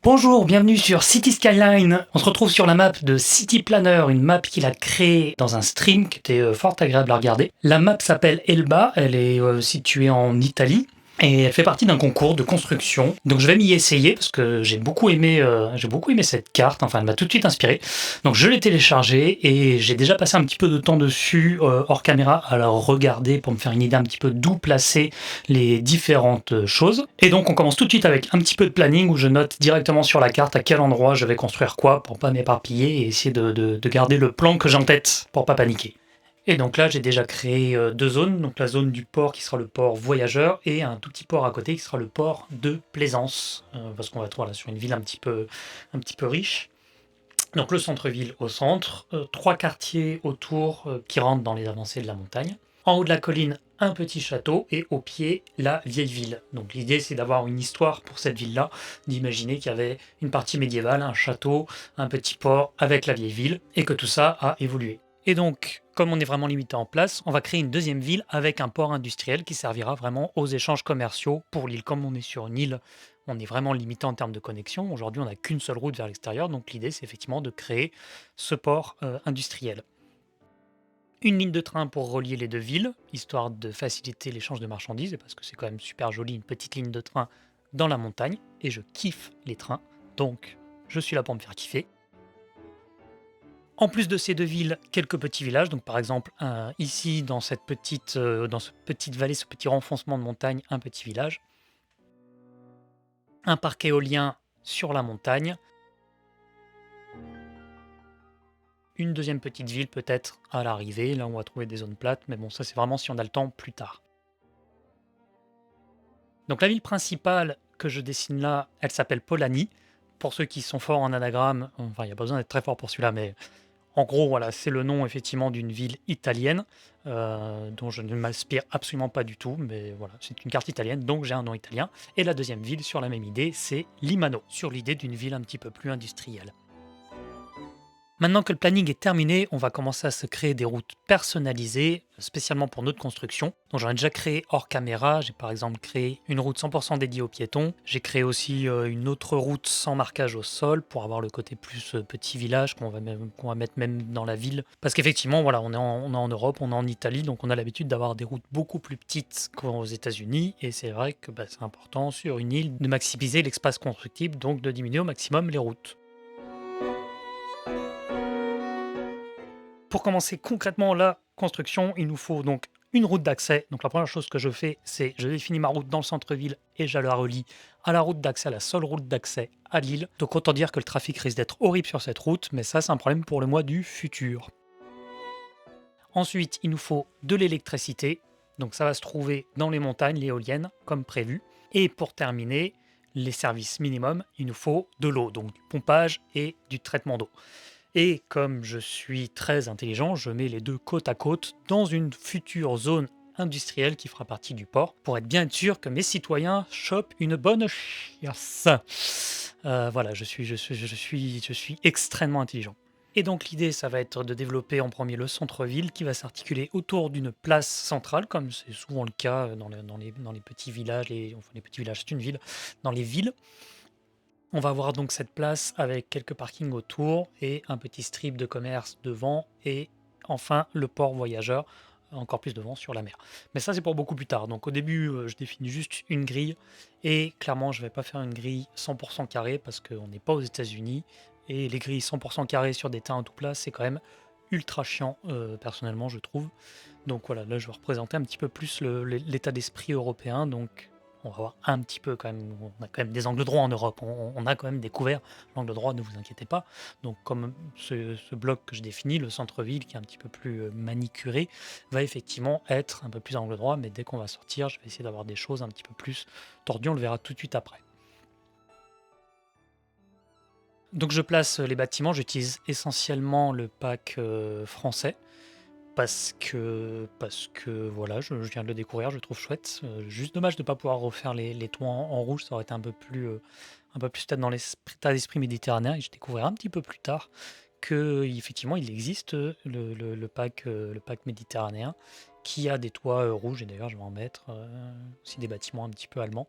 Bonjour, bienvenue sur City Skyline. On se retrouve sur la map de City Planner, une map qu'il a créée dans un stream qui était fort agréable à regarder. La map s'appelle Elba, elle est située en Italie. Et elle fait partie d'un concours de construction. Donc je vais m'y essayer parce que j'ai beaucoup aimé cette carte. Enfin, elle m'a tout de suite inspiré. Donc je l'ai téléchargée et j'ai déjà passé un petit peu de temps dessus hors caméra à la regarder pour me faire une idée un petit peu d'où placer les différentes choses. Et donc on commence tout de suite avec un petit peu de planning où je note directement sur la carte à quel endroit je vais construire quoi pour pas m'éparpiller et essayer de garder le plan que j'ai en tête pour pas paniquer. Et donc là, j'ai déjà créé deux zones. Donc la zone du port qui sera le port voyageur et un tout petit port à côté qui sera le port de plaisance. Parce qu'on va être voilà, sur une ville un petit peu riche. Donc le centre-ville au centre, trois quartiers autour qui rentrent dans les avancées de la montagne. En haut de la colline, un petit château et au pied, la vieille ville. Donc l'idée, c'est d'avoir une histoire pour cette ville-là, d'imaginer qu'il y avait une partie médiévale, un château, un petit port avec la vieille ville et que tout ça a évolué. Et donc, comme on est vraiment limité en place, on va créer une deuxième ville avec un port industriel qui servira vraiment aux échanges commerciaux pour l'île. Comme on est sur une île, on est vraiment limité en termes de connexion. Aujourd'hui, on n'a qu'une seule route vers l'extérieur, donc l'idée, c'est effectivement de créer ce port industriel. Une ligne de train pour relier les deux villes, histoire de faciliter l'échange de marchandises, et parce que c'est quand même super joli, une petite ligne de train dans la montagne, et je kiffe les trains, donc je suis là pour me faire kiffer. En plus de ces deux villes, quelques petits villages. Donc par exemple, ici, dans cette petite vallée, ce petit renfoncement de montagne, un petit village. Un parc éolien sur la montagne. Une deuxième petite ville peut-être à l'arrivée. Là, on va trouver des zones plates. Mais bon, ça, c'est vraiment si on a le temps plus tard. Donc la ville principale que je dessine là, elle s'appelle Polani. Pour ceux qui sont forts en anagramme, enfin, il n'y a pas besoin d'être très fort pour celui-là, mais en gros, voilà, c'est le nom effectivement d'une ville italienne dont je ne m'inspire absolument pas du tout, mais voilà, c'est une carte italienne, donc j'ai un nom italien. Et la deuxième ville sur la même idée, c'est Limano, sur l'idée d'une ville un petit peu plus industrielle. Maintenant que le planning est terminé, on va commencer à se créer des routes personnalisées, spécialement pour notre construction. Donc j'en ai déjà créé hors caméra. J'ai par exemple créé une route 100% dédiée aux piétons. J'ai créé aussi une autre route sans marquage au sol pour avoir le côté plus petit village qu'on va mettre même dans la ville. Parce qu'effectivement, voilà, on est en Europe, on est en Italie, donc on a l'habitude d'avoir des routes beaucoup plus petites qu'aux États-Unis. Et c'est vrai que c'est important sur une île de maximiser l'espace constructible, donc de diminuer au maximum les routes. Pour commencer concrètement la construction, il nous faut donc une route d'accès. Donc la première chose que je fais, c'est je définis ma route dans le centre-ville et je la relie à la route d'accès, à la seule route d'accès à Lille. Donc autant dire que le trafic risque d'être horrible sur cette route, mais ça c'est un problème pour le mois du futur. Ensuite, il nous faut de l'électricité. Donc ça va se trouver dans les montagnes, l'éolienne, comme prévu. Et pour terminer, les services minimums, il nous faut de l'eau, donc du pompage et du traitement d'eau. Et comme je suis très intelligent, je mets les deux côte à côte dans une future zone industrielle qui fera partie du port pour être bien sûr que mes citoyens chopent une bonne chiasse. Voilà, je suis extrêmement intelligent. Et donc l'idée, ça va être de développer en premier le centre-ville qui va s'articuler autour d'une place centrale, comme c'est souvent le cas dans les petits villages, enfin les petits villages, c'est une ville, dans les villes. On va avoir donc cette place avec quelques parkings autour et un petit strip de commerce devant et enfin le port voyageur encore plus devant sur la mer. Mais ça c'est pour beaucoup plus tard. Donc au début je définis juste une grille et clairement je vais pas faire une grille 100% carrée parce qu'on n'est pas aux États-Unis et les grilles 100% carrées sur des terrains tout plats c'est quand même ultra chiant personnellement je trouve. Donc voilà, là je vais représenter un petit peu plus l'état d'esprit européen. Donc on va voir un petit peu quand même, on a quand même des angles droits en Europe, on a quand même découvert l'angle droit, ne vous inquiétez pas. Donc comme ce bloc que je définis, le centre-ville qui est un petit peu plus manicuré, va effectivement être un peu plus angle droit, mais dès qu'on va sortir, je vais essayer d'avoir des choses un petit peu plus tordues, on le verra tout de suite après. Donc je place les bâtiments, j'utilise essentiellement le pack français. Parce que voilà, je viens de le découvrir, je le trouve chouette. Juste dommage de ne pas pouvoir refaire les toits en rouge, ça aurait été un peu plus peut-être dans l'état d'esprit méditerranéen. Et je découvrirai un petit peu plus tard que effectivement il existe le pack méditerranéen qui a des toits rouges. Et d'ailleurs, je vais en mettre aussi des bâtiments un petit peu allemands.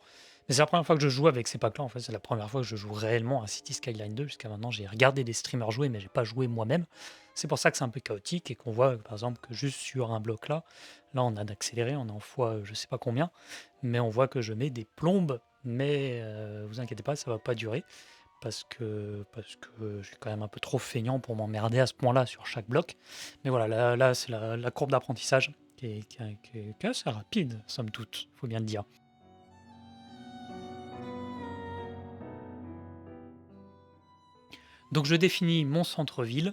Et c'est la première fois que je joue avec ces packs-là, en fait, c'est la première fois que je joue réellement à City Skyline 2. Jusqu'à maintenant, j'ai regardé des streamers jouer, mais j'ai pas joué moi-même. C'est pour ça que c'est un peu chaotique et qu'on voit, par exemple, que juste sur un bloc là, on a d'accéléré, on est en fois, je sais pas combien, mais on voit que je mets des plombes, mais vous inquiétez pas, ça va pas durer parce que je suis quand même un peu trop feignant pour m'emmerder à ce point-là sur chaque bloc. Mais voilà, là c'est la courbe d'apprentissage qui est assez rapide, somme toute, faut bien le dire. Donc je définis mon centre-ville,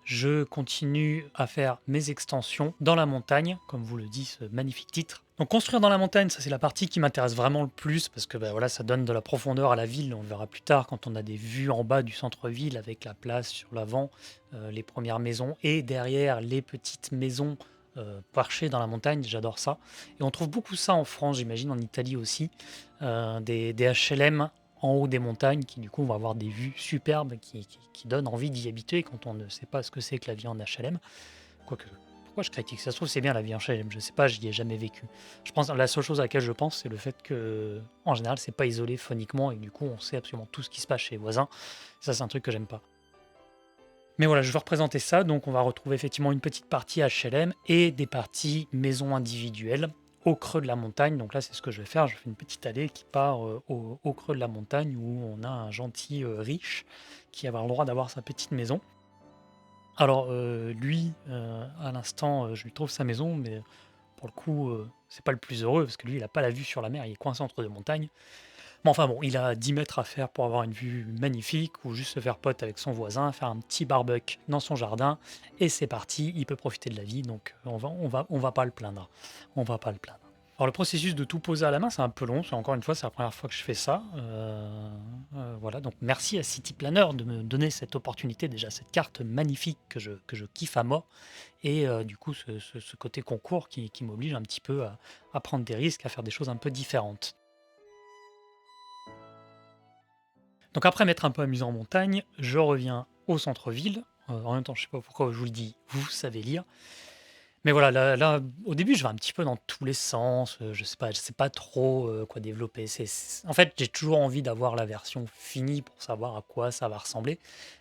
je continue à faire mes extensions dans la montagne, comme vous le dit ce magnifique titre. Donc construire dans la montagne, ça c'est la partie qui m'intéresse vraiment le plus parce que bah, voilà, ça donne de la profondeur à la ville. On le verra plus tard quand on a des vues en bas du centre-ville avec la place sur l'avant, les premières maisons et derrière les petites maisons perchées dans la montagne. J'adore ça. Et on trouve beaucoup ça en France, j'imagine en Italie aussi, des HLM en haut des montagnes qui du coup vont avoir des vues superbes qui donnent envie d'y habiter quand on ne sait pas ce que c'est que la vie en HLM. Quoique, pourquoi je critique? Ça se trouve, c'est bien la vie en HLM, je sais pas, j'y ai jamais vécu. Je pense, la seule chose à laquelle je pense, c'est le fait que, en général, c'est pas isolé phoniquement et du coup, on sait absolument tout ce qui se passe chez les voisins. Ça, c'est un truc que j'aime pas. Mais voilà, je vais représenter ça. Donc, on va retrouver effectivement une petite partie HLM et des parties maisons individuelles au creux de la montagne. Donc là, c'est ce que je vais faire. Je fais une petite allée qui part au creux de la montagne où on a un gentil riche qui va avoir le droit d'avoir sa petite maison. Alors, lui, à l'instant, je lui trouve sa maison, mais pour le coup, c'est pas le plus heureux parce que lui, il a pas la vue sur la mer, il est coincé entre deux montagnes. Mais enfin bon, il a 10 mètres à faire pour avoir une vue magnifique ou juste se faire pote avec son voisin, faire un petit barbecue dans son jardin et c'est parti, il peut profiter de la vie, donc on va pas le plaindre. On va pas le plaindre. Alors le processus de tout poser à la main, c'est un peu long. Encore une fois, c'est la première fois que je fais ça. Voilà, donc merci à City Planner de me donner cette opportunité, déjà cette carte magnifique que je kiffe à mort. Et du coup, ce côté concours qui m'oblige un petit peu à prendre des risques, à faire des choses un peu différentes. Donc après m'être un peu amusé en montagne, je reviens au centre-ville. En même temps, je sais pas pourquoi je vous le dis, vous savez lire. Mais voilà, là, au début, je vais un petit peu dans tous les sens. Je sais pas trop quoi développer. En fait, j'ai toujours envie d'avoir la version finie pour savoir à quoi ça va ressembler.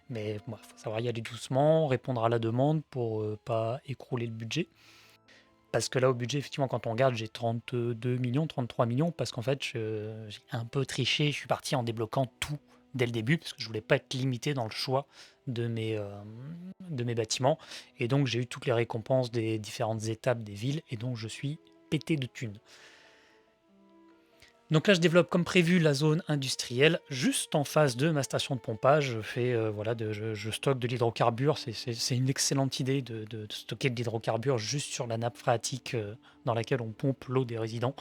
Mais il faut savoir y aller doucement, répondre à la demande pour pas écrouler le budget. Parce que là, au budget, effectivement, quand on regarde, j'ai 32 millions, 33 millions, parce qu'en fait, j'ai un peu triché. Je suis parti en débloquant tout dès le début, parce que je voulais pas être limité dans le choix de mes bâtiments. Et donc, j'ai eu toutes les récompenses des différentes étapes des villes, et donc je suis pété de thunes. Donc là, je développe comme prévu la zone industrielle, juste en face de ma station de pompage. Je stocke de l'hydrocarbure. C'est une excellente idée de stocker de l'hydrocarbure juste sur la nappe phréatique dans laquelle on pompe l'eau des résidents.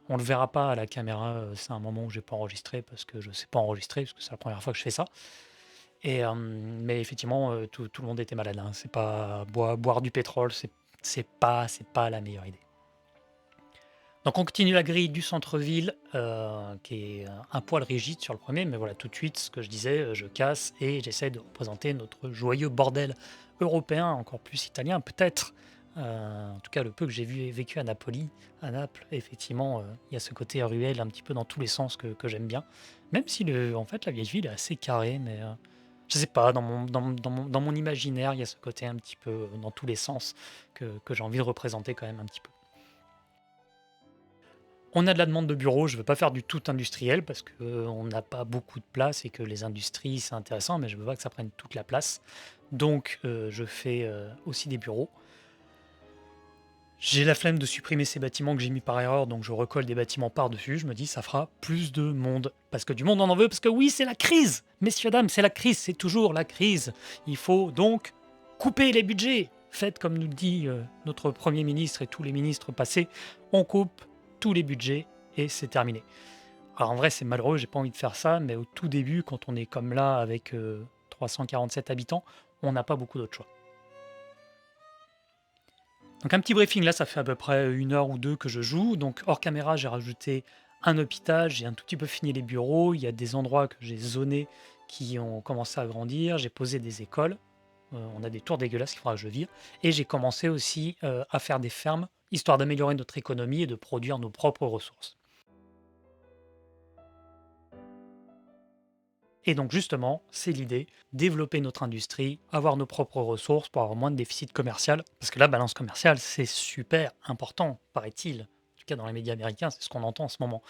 On le verra pas à la caméra, c'est un moment où j'ai pas enregistré parce que je sais pas enregistrer, parce que c'est la première fois que je fais ça. Mais effectivement, tout le monde était malade, hein. C'est pas boire du pétrole, c'est pas la meilleure idée. Donc on continue la grille du centre-ville, qui est un poil rigide sur le premier, mais voilà, tout de suite, ce que je disais, je casse et j'essaie de représenter notre joyeux bordel européen, encore plus italien peut-être. En tout cas, le peu que j'ai vécu à Naples, effectivement, il y a ce côté ruelle un petit peu dans tous les sens que j'aime bien. Même si en fait, la vieille ville est assez carrée, mais je sais pas, dans mon imaginaire, il y a ce côté un petit peu dans tous les sens que j'ai envie de représenter quand même un petit peu. On a de la demande de bureaux, je ne veux pas faire du tout industriel parce qu'on n'a pas beaucoup de place et que les industries, c'est intéressant, mais je ne veux pas que ça prenne toute la place. Donc, je fais aussi des bureaux. J'ai la flemme de supprimer ces bâtiments que j'ai mis par erreur, donc je recolle des bâtiments par-dessus. Je me dis, ça fera plus de monde. Parce que du monde, on en veut, parce que oui, c'est la crise. Messieurs, dames, c'est la crise, c'est toujours la crise. Il faut donc couper les budgets. Faites comme nous dit notre Premier ministre et tous les ministres passés, on coupe tous les budgets et c'est terminé. Alors en vrai, c'est malheureux, j'ai pas envie de faire ça, mais au tout début, quand on est comme là avec 347 habitants, on n'a pas beaucoup d'autres choix. Donc un petit briefing, là, ça fait à peu près 1 heure ou 2 que je joue. Donc hors caméra, j'ai rajouté un hôpital, j'ai un tout petit peu fini les bureaux, il y a des endroits que j'ai zonés qui ont commencé à grandir, j'ai posé des écoles, on a des tours dégueulasses qu'il faudra que je vire, et j'ai commencé aussi à faire des fermes, histoire d'améliorer notre économie et de produire nos propres ressources. Et donc justement, c'est l'idée, développer notre industrie, avoir nos propres ressources pour avoir moins de déficit commercial. Parce que la balance commerciale, c'est super important, paraît-il. En tout cas, dans les médias américains, c'est ce qu'on entend en ce moment.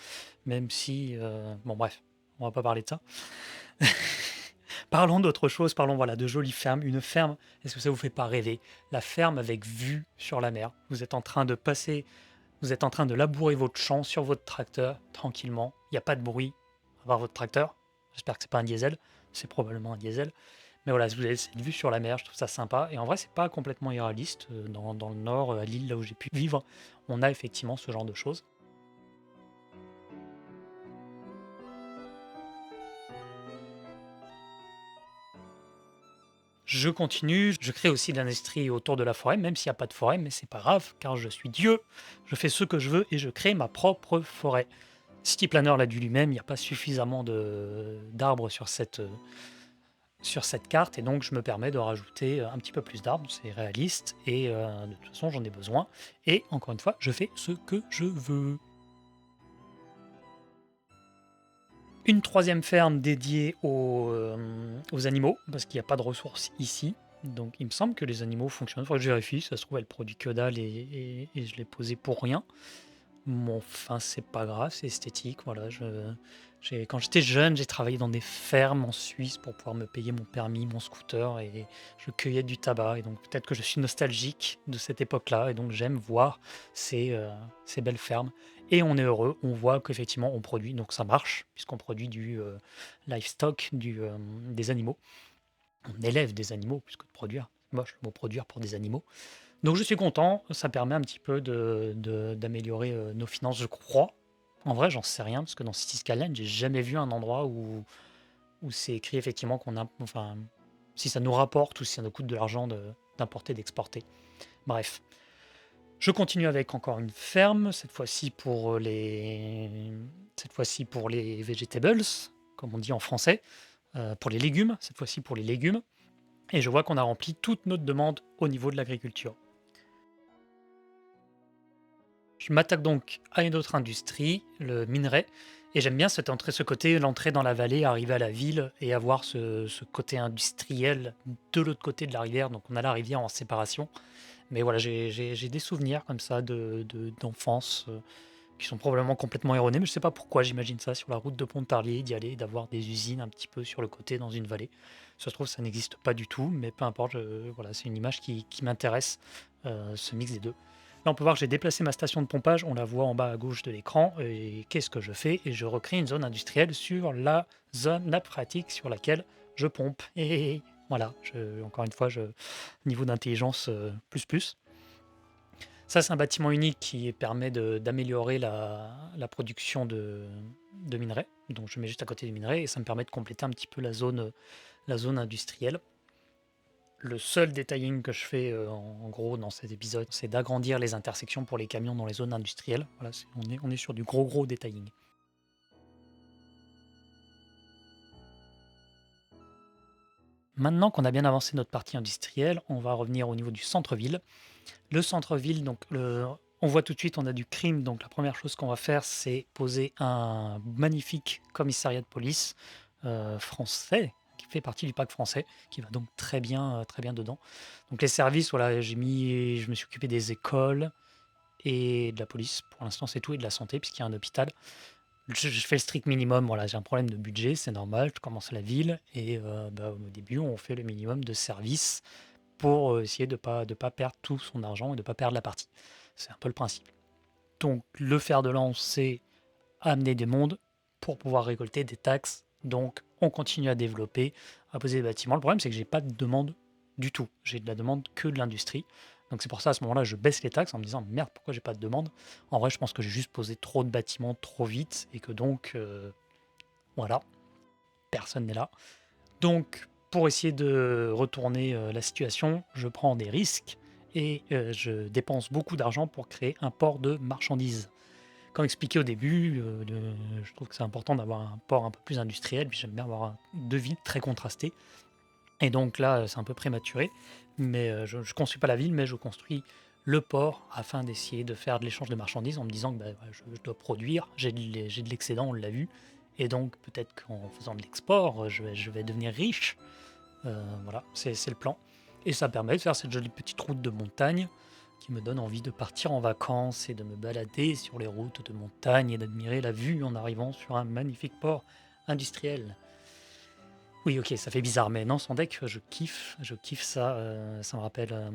Même si... bon bref, on va pas parler de ça. Parlons d'autre chose, parlons voilà, de jolies fermes. Une ferme, est-ce que ça vous fait pas rêver? La ferme avec vue sur la mer. Vous êtes en train de passer, vous êtes en train de labourer votre champ sur votre tracteur, tranquillement. Il n'y a pas de bruit, à part votre tracteur. J'espère que c'est pas un diesel, c'est probablement un diesel. Mais voilà, vous avez cette vue sur la mer, je trouve ça sympa. Et en vrai, c'est pas complètement irréaliste. Dans le nord, à Lille, là où j'ai pu vivre, on a effectivement ce genre de choses. Je continue, je crée aussi de l'industrie autour de la forêt, même s'il n'y a pas de forêt, mais c'est pas grave, car je suis Dieu, je fais ce que je veux et je crée ma propre forêt. City Planner l'a dit lui-même, il n'y a pas suffisamment d'arbres sur cette carte, et donc je me permets de rajouter un petit peu plus d'arbres, c'est réaliste, et de toute façon j'en ai besoin. Et encore une fois, je fais ce que je veux. Une troisième ferme dédiée aux animaux, parce qu'il n'y a pas de ressources ici. Donc il me semble que les animaux fonctionnent. Il faudrait que je vérifie, ça se trouve elle produit que dalle et je l'ai posée pour rien. Bon, enfin, c'est pas grave, c'est esthétique. Voilà, quand j'étais jeune, j'ai travaillé dans des fermes en Suisse pour pouvoir me payer mon permis, mon scooter, et je cueillais du tabac. Et donc peut-être que je suis nostalgique de cette époque-là, et donc j'aime voir ces belles fermes. Et on est heureux, on voit qu'effectivement on produit, donc ça marche, puisqu'on produit du livestock, des animaux. On élève des animaux, plus que de produire. C'est moche le mot produire pour des animaux. Donc je suis content, ça permet un petit peu d'améliorer nos finances, je crois. En vrai, j'en sais rien, parce que dans City Skyline, j'ai jamais vu un endroit où c'est écrit effectivement qu'on a. Enfin, si ça nous rapporte ou si ça nous coûte de l'argent d'importer, d'exporter. Bref. Je continue avec encore une ferme, cette fois-ci pour les vegetables, comme on dit en français, pour les légumes, cette fois-ci pour les légumes. Et je vois qu'on a rempli toute notre demande au niveau de l'agriculture. Je m'attaque donc à une autre industrie, le minerai, et j'aime bien ce côté, l'entrée dans la vallée, arriver à la ville et avoir ce côté industriel de l'autre côté de la rivière. Donc on a la rivière en séparation. Mais voilà, j'ai des souvenirs comme ça d'enfance qui sont probablement complètement erronés, mais je sais pas pourquoi j'imagine ça sur la route de Pontarlier, d'y aller, d'avoir des usines un petit peu sur le côté dans une vallée. Ça se trouve, ça n'existe pas du tout, mais peu importe, voilà, c'est une image qui m'intéresse, ce mix des deux. Là, on peut voir que j'ai déplacé ma station de pompage, on la voit en bas à gauche de l'écran, et qu'est-ce que je fais? Et je recrée une zone industrielle sur la zone nappe phréatique sur laquelle je pompe. Et voilà, encore une fois, niveau d'intelligence plus plus. Ça, c'est un bâtiment unique qui permet d'améliorer la production de minerais. Donc, je mets juste à côté des minerais et ça me permet de compléter un petit peu la zone industrielle. Le seul detailing que je fais en gros dans cet épisode, c'est d'agrandir les intersections pour les camions dans les zones industrielles. Voilà, on est sur du gros detailing. Maintenant qu'on a bien avancé notre partie industrielle, on va revenir au niveau du centre-ville. Le centre-ville, donc on voit tout de suite, on a du crime. Donc la première chose qu'on va faire, c'est poser un magnifique commissariat de police français, qui fait partie du pacte français, qui va donc très bien dedans. Donc les services, voilà, je me suis occupé des écoles et de la police. Pour l'instant, c'est tout, et de la santé, puisqu'il y a un hôpital. Je fais le strict minimum, voilà, j'ai un problème de budget, c'est normal, je commence à la ville, et au début, on fait le minimum de services pour essayer de pas perdre tout son argent et de ne pas perdre la partie. C'est un peu le principe. Donc le fer de lance, c'est amener des mondes pour pouvoir récolter des taxes. Donc on continue à développer, à poser des bâtiments. Le problème, c'est que j'ai pas de demande du tout. J'ai de la demande que de l'industrie. Donc c'est pour ça, à ce moment-là, je baisse les taxes en me disant merde, pourquoi j'ai pas de demande? En vrai, je pense que j'ai juste posé trop de bâtiments trop vite et que donc voilà, personne n'est là. Donc pour essayer de retourner la situation, je prends des risques et je dépense beaucoup d'argent pour créer un port de marchandises. Comme expliqué au début, je trouve que c'est important d'avoir un port un peu plus industriel, puis j'aime bien avoir deux villes très contrastées. Et donc là, c'est un peu prématuré, mais je ne construis pas la ville, mais je construis le port afin d'essayer de faire de l'échange de marchandises en me disant que je dois produire, j'ai de l'excédent, on l'a vu, et donc peut-être qu'en faisant de l'export, je vais devenir riche. Voilà, c'est le plan. Et ça permet de faire cette jolie petite route de montagne qui me donne envie de partir en vacances et de me balader sur les routes de montagne et d'admirer la vue en arrivant sur un magnifique port industriel. Oui, OK, ça fait bizarre, mais non, sans deck, je kiffe ça, ça me rappelle,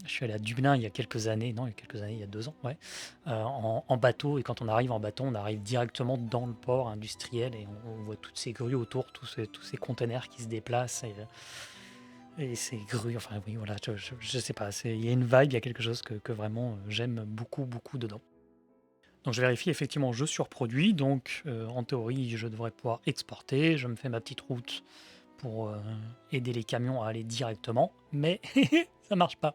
je suis allé à Dublin il y a quelques années, non, il y a quelques années, il y a 2 ans, ouais, en bateau, et quand on arrive en bateau, on arrive directement dans le port industriel et on voit toutes ces grues autour, tous ces containers qui se déplacent et ces grues, enfin oui, voilà, je sais pas, il y a une vibe, il y a quelque chose que vraiment, j'aime beaucoup, beaucoup dedans. Donc je vérifie effectivement, je surproduis, donc en théorie, je devrais pouvoir exporter. Je me fais ma petite route pour aider les camions à aller directement, mais ça marche pas.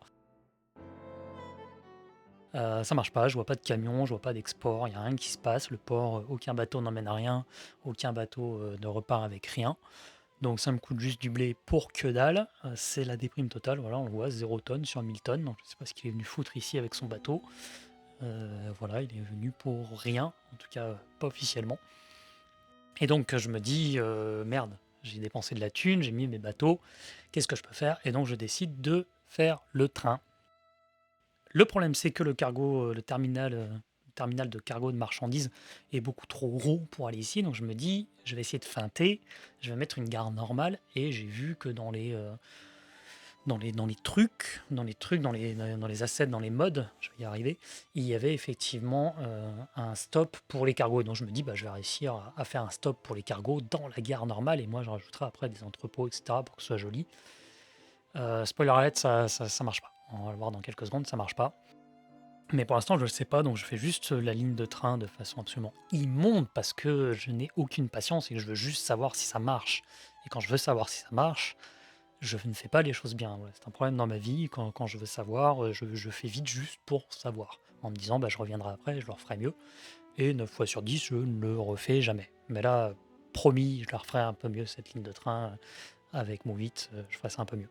Ça marche pas, je vois pas de camion, je vois pas d'export, il y a rien qui se passe. Le port, aucun bateau n'emmène rien, aucun bateau ne repart avec rien. Donc ça me coûte juste du blé pour que dalle. C'est la déprime totale, voilà, on le voit, 0 tonnes sur 1000 tonnes. Donc je sais pas ce qu'il est venu foutre ici avec son bateau. Voilà, il est venu pour rien, en tout cas pas officiellement. Et donc je me dis, merde, j'ai dépensé de la thune, j'ai mis mes bateaux, qu'est-ce que je peux faire? Et donc je décide de faire le train. Le problème, c'est que le terminal de cargo de marchandises est beaucoup trop gros pour aller ici. Donc je me dis, je vais essayer de feinter, je vais mettre une gare normale. Et j'ai vu que dans les assets, dans les modes, je vais y arriver, il y avait effectivement un stop pour les cargos. Et donc je me dis, bah, je vais réussir à faire un stop pour les cargos dans la gare normale. Et moi, je rajouterai après des entrepôts, etc. pour que ce soit joli. Spoiler alert, ça marche pas. On va le voir dans quelques secondes, ça marche pas. Mais pour l'instant, je ne le sais pas, donc je fais juste la ligne de train de façon absolument immonde parce que je n'ai aucune patience et que je veux juste savoir si ça marche. Et quand je veux savoir si ça marche, je ne fais pas les choses bien. Ouais, c'est un problème dans ma vie. Quand je veux savoir, je fais vite juste pour savoir. En me disant, bah, je reviendrai après, je le referai mieux. Et 9 fois sur 10, je ne le refais jamais. Mais là, promis, je la referai un peu mieux, cette ligne de train. Avec mon 8, je ferai ça un peu mieux.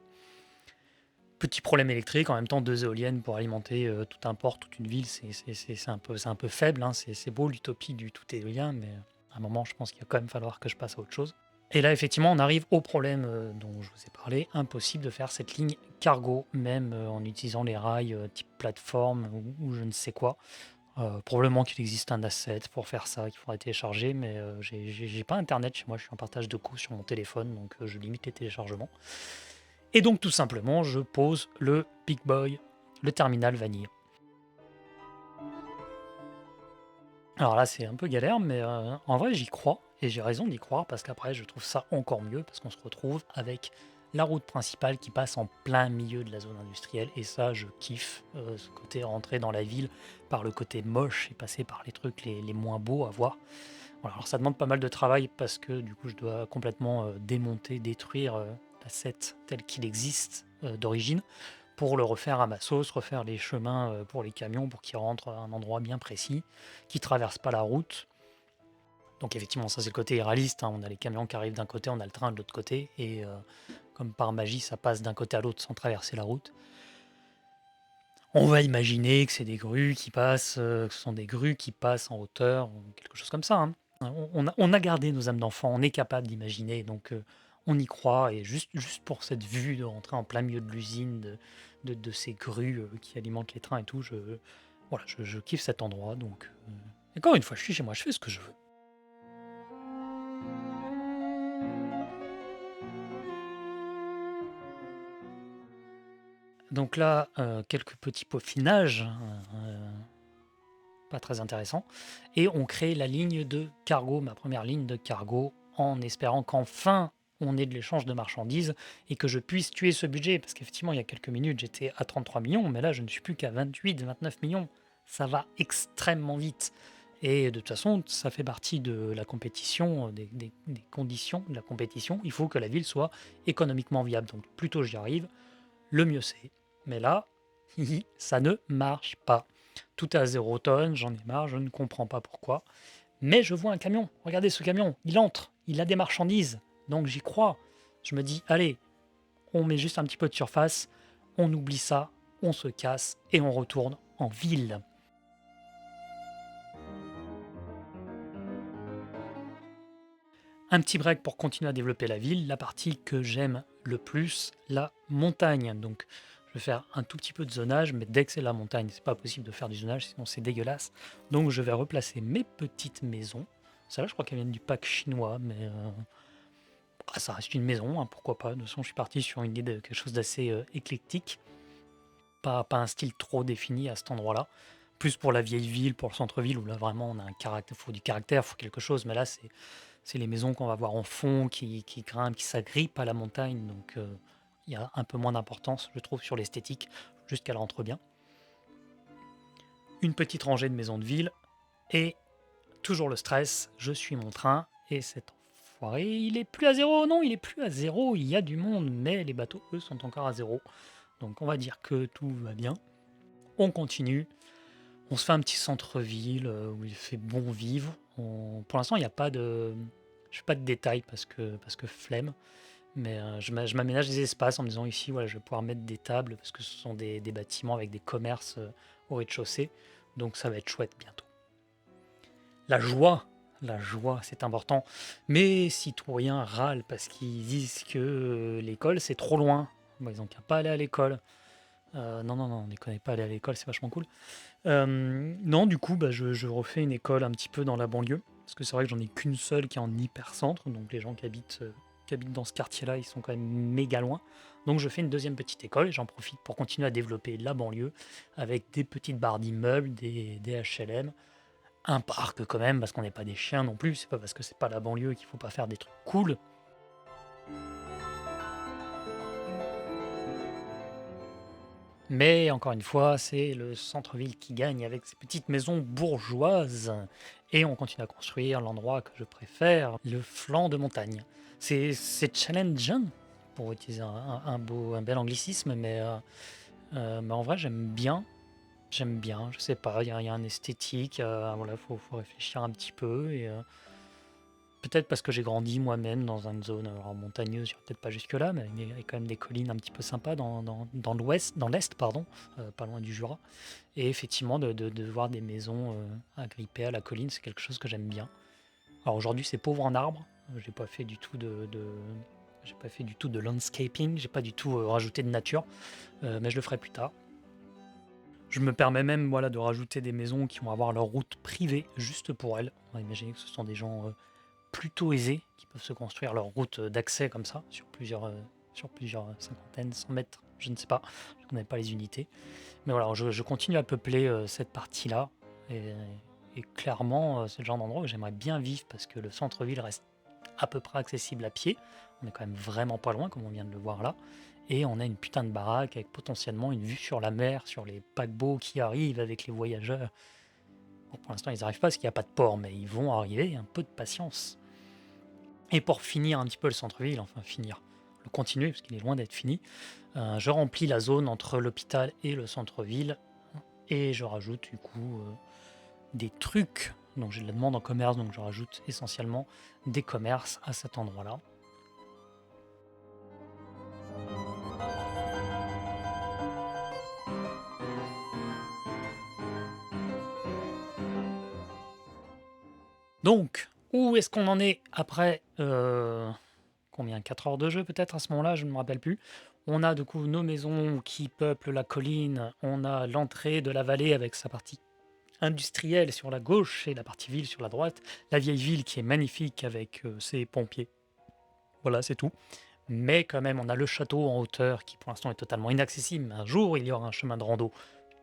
Petit problème électrique, en même temps 2 éoliennes pour alimenter tout un port, toute une ville, c'est un peu faible, hein. C'est beau l'utopie du tout éolien, mais à un moment, je pense qu'il va quand même falloir que je passe à autre chose. Et là, effectivement, on arrive au problème dont je vous ai parlé. Impossible de faire cette ligne cargo, même en utilisant les rails type plateforme ou je ne sais quoi. Probablement qu'il existe un asset pour faire ça, qu'il faudrait télécharger, mais j'ai pas internet chez moi, je suis en partage de coups sur mon téléphone, donc je limite les téléchargements. Et donc tout simplement, je pose le Big Boy, le terminal vanille. Alors là, c'est un peu galère, mais en vrai, j'y crois, et j'ai raison d'y croire, parce qu'après, je trouve ça encore mieux, parce qu'on se retrouve avec la route principale qui passe en plein milieu de la zone industrielle, et ça, je kiffe, ce côté rentrer dans la ville par le côté moche et passer par les trucs les moins beaux à voir. Voilà, alors ça demande pas mal de travail, parce que du coup, je dois complètement démonter, détruire l'asset tel qu'il existe d'origine, pour le refaire à ma sauce, refaire les chemins pour les camions pour qu'ils rentrent à un endroit bien précis, qui ne traversent pas la route. Donc effectivement, ça c'est le côté réaliste, hein. On a les camions qui arrivent d'un côté, on a le train de l'autre côté, et comme par magie, ça passe d'un côté à l'autre sans traverser la route. On va imaginer que c'est des grues qui passent, que ce sont des grues qui passent en hauteur, ou quelque chose comme ça, hein. On a gardé nos âmes d'enfant, on est capable d'imaginer, donc on y croit, et juste pour cette vue de rentrer en plein milieu de l'usine, de ces grues qui alimentent les trains et tout, voilà, je kiffe cet endroit, donc encore une fois, je suis chez moi, je fais ce que je veux. Donc là, quelques petits peaufinages, pas très intéressants, et on crée la ligne de cargo, ma première ligne de cargo, en espérant qu'enfin on ait de l'échange de marchandises et que je puisse tuer ce budget. Parce qu'effectivement, il y a quelques minutes, j'étais à 33 millions, mais là, je ne suis plus qu'à 28, 29 millions. Ça va extrêmement vite. Et de toute façon, ça fait partie de la compétition, des conditions de la compétition. Il faut que la ville soit économiquement viable. Donc plus tôt j'y arrive, le mieux c'est. Mais là, ça ne marche pas. Tout est à 0 tonnes, j'en ai marre, je ne comprends pas pourquoi. Mais je vois un camion, regardez ce camion, il entre, il a des marchandises, donc j'y crois. Je me dis, allez, on met juste un petit peu de surface, on oublie ça, on se casse et on retourne en ville. Un petit break pour continuer à développer la ville, la partie que j'aime le plus, la montagne. Donc je vais faire un tout petit peu de zonage, mais dès que c'est la montagne, c'est pas possible de faire du zonage, sinon c'est dégueulasse. Donc je vais replacer mes petites maisons. Celles-là, je crois qu'elles viennent du pack chinois, mais ça reste une maison, hein, pourquoi pas. De toute façon, je suis parti sur une idée de quelque chose d'assez éclectique. Pas un style trop défini à cet endroit-là. Plus pour la vieille ville, pour le centre-ville, où là vraiment on a un caractère, faut du caractère, faut quelque chose. Mais là, c'est les maisons qu'on va voir en fond, qui grimpent, qui s'agrippent à la montagne. Donc il y a un peu moins d'importance, je trouve, sur l'esthétique, juste qu'elle rentre bien. Une petite rangée de maisons de ville, et toujours le stress, je suis mon train, et cet enfoiré, il est plus à zéro. Non, il est plus à zéro, il y a du monde, mais les bateaux, eux, sont encore à zéro. Donc on va dire que tout va bien. On continue. On se fait un petit centre-ville où il fait bon vivre. Pour l'instant, il n'y a pas de... Je fais pas de détails parce que flemme. Mais je m'aménage des espaces en me disant ici, voilà, je vais pouvoir mettre des tables parce que ce sont des bâtiments avec des commerces au rez-de-chaussée. Donc ça va être chouette bientôt. La joie, c'est important. Mes citoyens râlent parce qu'ils disent que l'école, c'est trop loin. Bon, ils n'ont qu'à pas aller à l'école. Non, on ne connaît pas aller à l'école, c'est vachement cool. Non, du coup, je refais une école un petit peu dans la banlieue. Parce que c'est vrai que j'en ai qu'une seule qui est en hyper-centre. Donc les gens qui habitent dans ce quartier-là, ils sont quand même méga loin. Donc je fais une deuxième petite école et j'en profite pour continuer à développer la banlieue avec des petites barres d'immeubles, des HLM, un parc quand même, parce qu'on n'est pas des chiens non plus. C'est pas parce que c'est pas la banlieue qu'il faut pas faire des trucs cool. Mais encore une fois, c'est le centre-ville qui gagne avec ses petites maisons bourgeoises. Et on continue à construire l'endroit que je préfère, le flanc de montagne. C'est challengeant, pour utiliser un bel anglicisme, mais en vrai j'aime bien. J'aime bien, je sais pas, il y a un esthétique, voilà, faut réfléchir un petit peu. Et peut-être parce que j'ai grandi moi-même dans une zone montagneuse, j'irai peut-être pas jusque-là, mais il y a quand même des collines un petit peu sympas dans l'est, pardon, pas loin du Jura. Et effectivement, de voir des maisons agrippées à la colline, c'est quelque chose que j'aime bien. Alors aujourd'hui, c'est pauvre en arbres. J'ai pas fait du tout j'ai pas fait du tout de landscaping, j'ai pas du tout rajouté de nature, mais je le ferai plus tard. Je me permets même voilà, de rajouter des maisons qui vont avoir leur route privée juste pour elles. On va imaginer que ce sont des gens plutôt aisés qui peuvent se construire leur route d'accès comme ça sur plusieurs cinquantaines, 100 mètres, je ne sais pas, je ne connais pas les unités. Mais voilà, je continue à peupler cette partie-là et clairement c'est le genre d'endroit où j'aimerais bien vivre parce que le centre-ville reste à peu près accessible à pied. On est quand même vraiment pas loin comme on vient de le voir là. Et on a une putain de baraque avec potentiellement une vue sur la mer, sur les paquebots qui arrivent avec les voyageurs. Bon, pour l'instant, ils n'arrivent pas parce qu'il n'y a pas de port, mais ils vont arriver, un peu de patience. Et pour finir un petit peu le centre-ville, enfin finir, le continuer parce qu'il est loin d'être fini, je remplis la zone entre l'hôpital et le centre-ville et je rajoute du coup des trucs. Donc j'ai de la demande en commerce, donc je rajoute essentiellement des commerces à cet endroit-là. Donc, où est-ce qu'on en est après combien 4 heures de jeu peut-être à ce moment-là, je ne me rappelle plus. On a du coup nos maisons qui peuplent la colline, on a l'entrée de la vallée avec sa partie industrielle sur la gauche et la partie ville sur la droite, la vieille ville qui est magnifique avec ses pompiers. Voilà, c'est tout. Mais quand même, on a le château en hauteur qui pour l'instant est totalement inaccessible. Un jour, il y aura un chemin de rando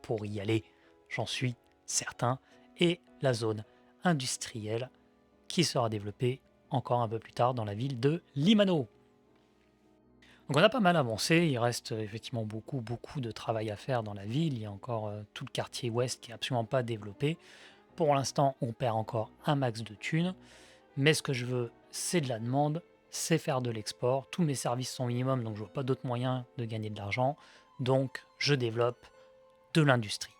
pour y aller, j'en suis certain. Et la zone industrielle qui sera développée encore un peu plus tard dans la ville de Limano. Donc on a pas mal avancé, il reste effectivement beaucoup de travail à faire dans la ville, il y a encore tout le quartier ouest qui est absolument pas développé. Pour l'instant, on perd encore un max de thunes, mais ce que je veux, c'est de la demande, c'est faire de l'export, tous mes services sont minimum, donc je vois pas d'autres moyens de gagner de l'argent, donc je développe de l'industrie.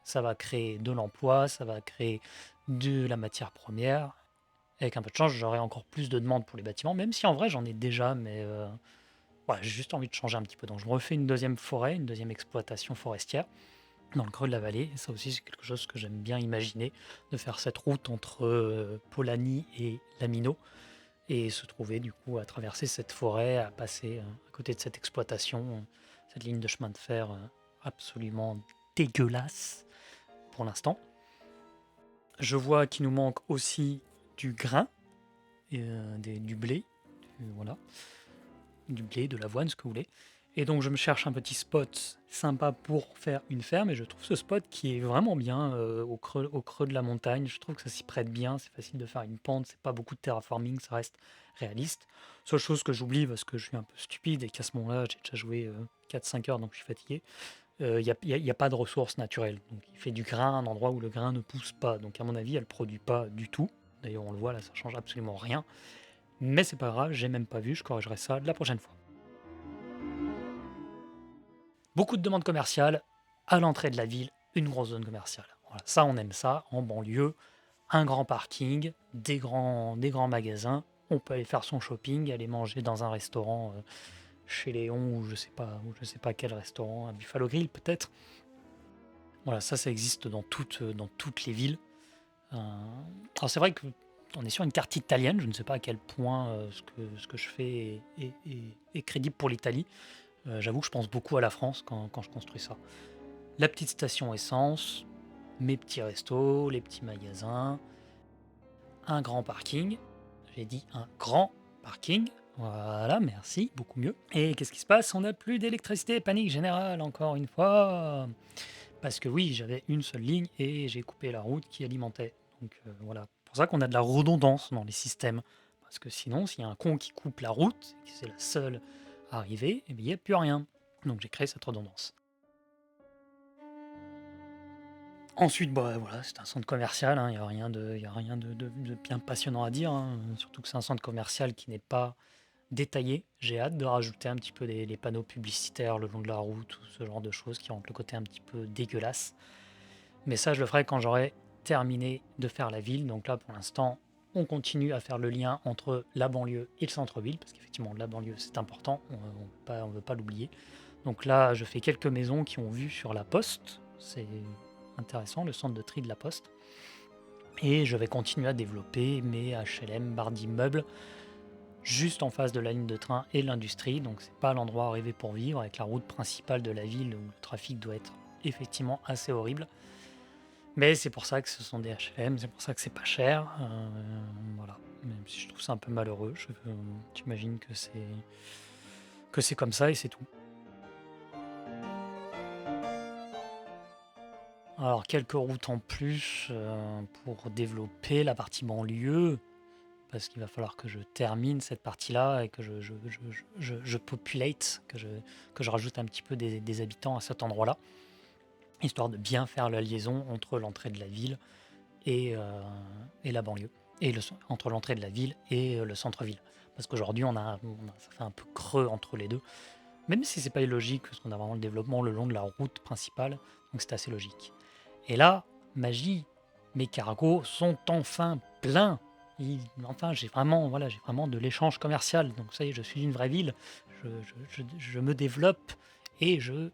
Ça va créer de l'emploi, ça va créer de la matière première. Avec un peu de chance, j'aurai encore plus de demandes pour les bâtiments, même si en vrai j'en ai déjà, mais ouais, j'ai juste envie de changer un petit peu. Donc je me refais une deuxième forêt, une deuxième exploitation forestière. dans le creux de la vallée. Et ça aussi, c'est quelque chose que j'aime bien imaginer, de faire cette route entre Pollani et Lamino, et se trouver du coup à traverser cette forêt, à passer à côté de cette exploitation, cette ligne de chemin de fer absolument dégueulasse pour l'instant. Je vois qu'il nous manque aussi du grain, et, du blé, voilà, du blé, de l'avoine, ce que vous voulez. Et donc je me cherche un petit spot sympa pour faire une ferme, et je trouve ce spot qui est vraiment bien au creux de la montagne. Je trouve que ça s'y prête bien, c'est facile de faire une pente, c'est pas beaucoup de terraforming, ça reste réaliste. Seule chose que j'oublie parce que je suis un peu stupide et qu'à ce moment-là j'ai déjà joué 4-5 heures donc je suis fatigué, il y a pas de ressources naturelles. Donc il fait du grain à un endroit où le grain ne pousse pas, donc à mon avis elle produit pas du tout. D'ailleurs on le voit là, ça change absolument rien. Mais c'est pas grave, j'ai même pas vu, je corrigerai ça la prochaine fois. Beaucoup de demandes commerciales à l'entrée de la ville, une grosse zone commerciale. Voilà, ça, on aime ça en banlieue. Un grand parking, des grands magasins. On peut aller faire son shopping, aller manger dans un restaurant chez Léon ou je sais pas quel restaurant, un Buffalo Grill peut-être. Voilà, ça existe dans toutes les villes. Alors c'est vrai que on est sur une carte italienne, je ne sais pas à quel point ce que je fais est crédible pour l'Italie. J'avoue que je pense beaucoup à la France quand je construis ça. La petite station essence, mes petits restos, les petits magasins, un grand parking. J'ai dit un grand parking. Voilà, merci, beaucoup mieux. Et qu'est-ce qui se passe? On n'a plus d'électricité, panique générale, encore une fois. Parce que oui, j'avais une seule ligne et j'ai coupé la route qui alimentait. Donc voilà, c'est pour ça qu'on a de la redondance dans les systèmes. Parce que sinon, s'il y a un con qui coupe la route, et que c'est la seule à arriver, eh bien, il n'y a plus rien. Donc j'ai créé cette redondance. Ensuite, bah, voilà, c'est un centre commercial, hein, il n'y a rien de bien passionnant à dire, hein, surtout que c'est un centre commercial qui n'est pas détaillé. J'ai hâte de rajouter un petit peu les panneaux publicitaires le long de la route, ou ce genre de choses qui rendent le côté un petit peu dégueulasse. Mais ça, je le ferai quand j'aurai terminé de faire la ville. Donc là, pour l'instant, on continue à faire le lien entre la banlieue et le centre-ville, parce qu'effectivement, la banlieue, c'est important, on ne veut pas l'oublier. Donc là, je fais quelques maisons qui ont vue sur la Poste. C'est intéressant, le centre de tri de la Poste. Et je vais continuer à développer mes HLM, barres d'immeubles, juste en face de la ligne de train et l'industrie. Donc c'est pas l'endroit rêvé pour vivre, avec la route principale de la ville où le trafic doit être effectivement assez horrible. Mais c'est pour ça que ce sont des HLM, c'est pour ça que c'est pas cher. Voilà. Même si je trouve ça un peu malheureux, j'imagine que c'est comme ça et c'est tout. Alors, quelques routes en plus pour développer la partie banlieue, parce qu'il va falloir que je termine cette partie-là et que je populate, que je rajoute un petit peu des habitants à cet endroit-là, histoire de bien faire la liaison entre l'entrée de la ville et la banlieue, et entre l'entrée de la ville et le centre-ville. Parce qu'aujourd'hui, ça fait un peu creux entre les deux, même si c'est pas illogique, parce qu'on a vraiment le développement le long de la route principale, donc c'est assez logique. Et là, magie, mes cargos sont enfin pleins. Enfin, j'ai vraiment de l'échange commercial. Donc ça y est, je suis une vraie ville. Je me développe et je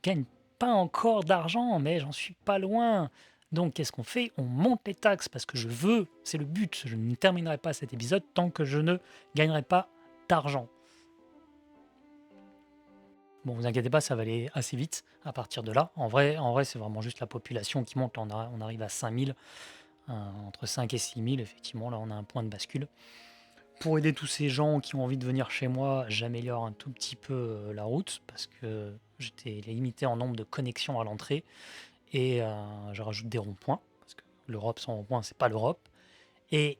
gagne pas encore d'argent, mais j'en suis pas loin. Donc qu'est-ce qu'on fait? On monte les taxes parce que c'est le but. Je ne terminerai pas cet épisode tant que je ne gagnerai pas d'argent. Bon, vous inquiétez pas, ça va aller assez vite à partir de là. En vrai, c'est vraiment juste la population qui monte. Là, on arrive à 5000, entre 5 et 6000. Effectivement, là, on a un point de bascule. Pour aider tous ces gens qui ont envie de venir chez moi, j'améliore un tout petit peu la route parce que j'étais limité en nombre de connexions à l'entrée et je rajoute des ronds-points parce que l'Europe sans ronds-points, c'est pas l'Europe. Et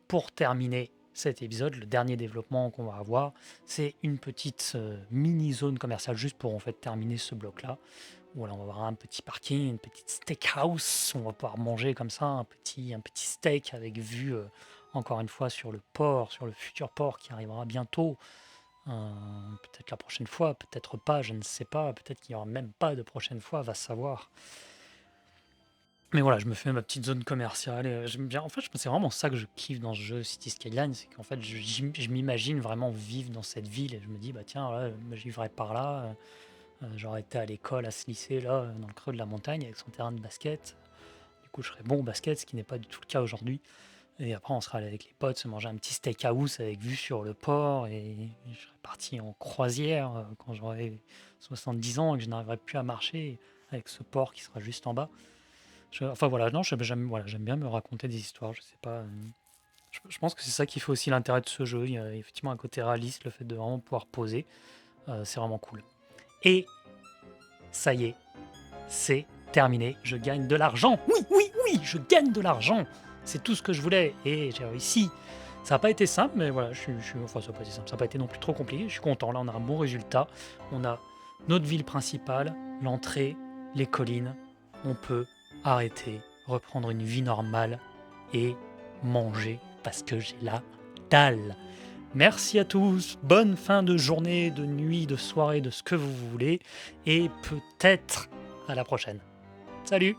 pour terminer cet épisode, le dernier développement qu'on va avoir, c'est une petite mini zone commerciale juste pour en fait terminer ce bloc-là. Voilà, on va avoir un petit parking, une petite steakhouse, on va pouvoir manger comme ça un petit steak avec vue encore une fois sur le port, sur le futur port qui arrivera bientôt. Peut-être la prochaine fois, peut-être pas, je ne sais pas, peut-être qu'il n'y aura même pas de prochaine fois, va savoir. Mais voilà, je me fais ma petite zone commerciale et j'aime bien. En fait, c'est vraiment ça que je kiffe dans ce jeu City Skyline, c'est qu'en fait, je m'imagine vraiment vivre dans cette ville et je me dis, bah tiens, voilà, moi, je vivrai par là. J'aurais été à l'école, à ce lycée là, dans le creux de la montagne avec son terrain de basket. Du coup, je serais bon au basket, ce qui n'est pas du tout le cas aujourd'hui. Et après, on serait allé avec les potes se manger un petit steakhouse avec vue sur le port et je serais parti en croisière quand j'aurai 70 ans et que je n'arriverai plus à marcher avec ce port qui sera juste en bas. Enfin voilà, non, j'aime bien me raconter des histoires, je sais pas. Je pense que c'est ça qui fait aussi l'intérêt de ce jeu. Il y a effectivement un côté réaliste, le fait de vraiment pouvoir poser, c'est vraiment cool. Et ça y est, c'est terminé, je gagne de l'argent. Oui, oui, oui, je gagne de l'argent. C'est tout ce que je voulais et j'ai réussi. Ça n'a pas été simple, mais voilà, enfin, ça n'a pas été simple. Ça n'a pas été non plus trop compliqué. Je suis content. Là, on a un bon résultat. On a notre ville principale, l'entrée, les collines. On peut arrêter, reprendre une vie normale et manger parce que j'ai la dalle. Merci à tous, bonne fin de journée, de nuit, de soirée, de ce que vous voulez, et peut-être à la prochaine. Salut!